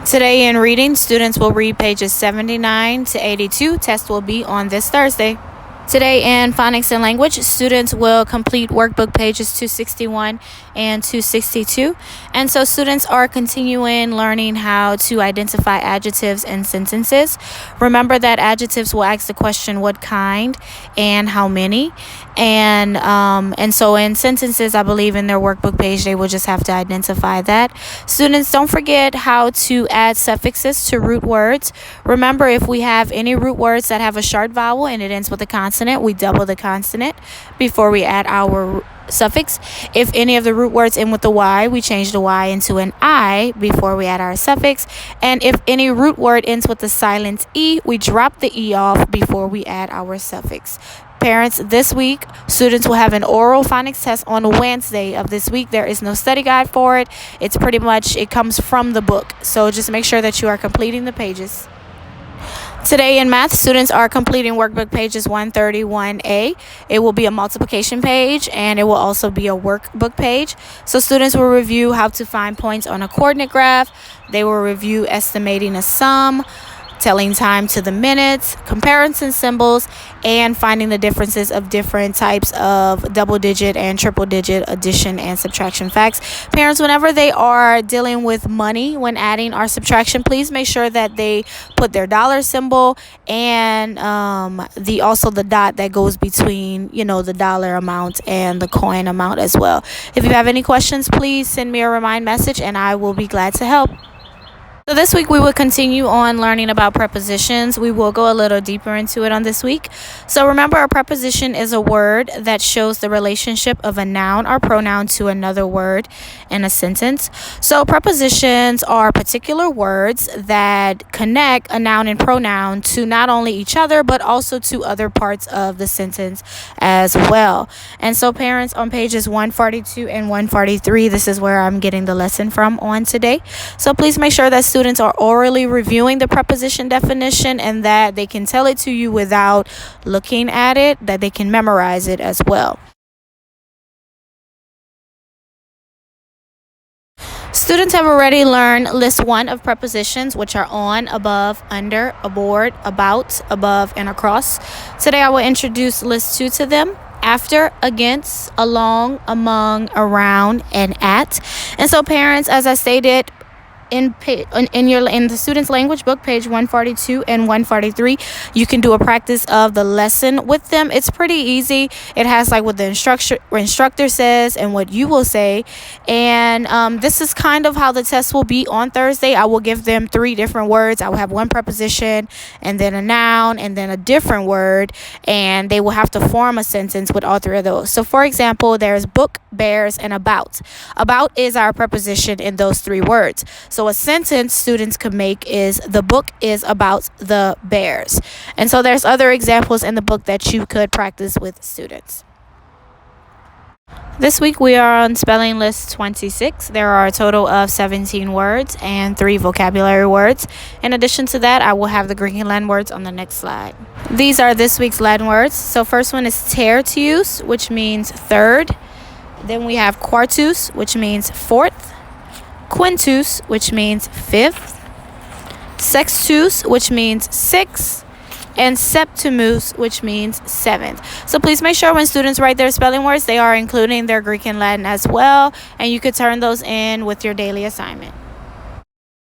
Today in reading, students will read pages 79 to 82. Test will be on this Thursday. Today in Phonics and Language, students will complete workbook pages 261 and 262. And so students are continuing learning how to identify adjectives in sentences. Remember that adjectives will ask the question what kind and how many. And so in sentences, I believe in their workbook page, they will just have to identify that. Students, don't forget how to add suffixes to root words. Remember, if we have any root words that have a short vowel and it ends with a consonant, we double the consonant before we add our suffix. If any of the root words end with the Y, we change the Y into an I before we add our suffix. And if any root word ends with the silent E, we drop the E off before we add our suffix. Parents, this week, students will have an oral phonics test on Wednesday of this week. There is no study guide for it. It's pretty much, it comes from the book. So just make sure that you are completing the pages. Today in math, students are completing workbook pages 131A. It will be a multiplication page and it will also be a workbook page. So students will review how to find points on a coordinate graph. They will review estimating a sum, telling time to the minutes, comparison symbols, and finding the differences of different types of double-digit and triple-digit addition and subtraction facts. Parents, whenever they are dealing with money when adding or subtraction, please make sure that they put their dollar symbol and also the dot that goes between, the dollar amount and the coin amount as well. If you have any questions, please send me a remind message and I will be glad to help. So this week we will continue on learning about prepositions. We will go a little deeper into it on this week. So remember, a preposition is a word that shows the relationship of a noun or pronoun to another word in a sentence. So prepositions are particular words that connect a noun and pronoun to not only each other, but also to other parts of the sentence as well. And so parents, on pages 142 and 143, this is where I'm getting the lesson from on today. So please make sure that students are orally reviewing the preposition definition and that they can tell it to you without looking at it, that they can memorize it as well. Students have already learned list 1 of prepositions, which are on, above, under, aboard, about, above, and across. Today I will introduce list 2 to them: after, against, along, among, around, and at. And so parents, as I stated, in the student's language book, page 142 and 143, you can do a practice of the lesson with them. It's pretty easy. It has like what the instructor says and what you will say. And this is kind of how the test will be on Thursday. I will give them 3 different words. I will have one preposition and then a noun and then a different word, and they will have to form a sentence with all 3 of those. So for example, there's book, bears, and about. About is our preposition in those 3 words. So a sentence students could make is, the book is about the bears. And so there's other examples in the book that you could practice with students. This week we are on spelling list 26. There are a total of 17 words and 3 vocabulary words. In addition to that, I will have the Greek and Latin words on the next slide. These are this week's Latin words. So first one is tertius, which means third. Then we have quartus, which means fourth. Quintus, which means fifth. Sextus, which means sixth. And septimus, which means seventh. So please make sure when students write their spelling words, they are including their Greek and Latin as well. And you could turn those in with your daily assignment.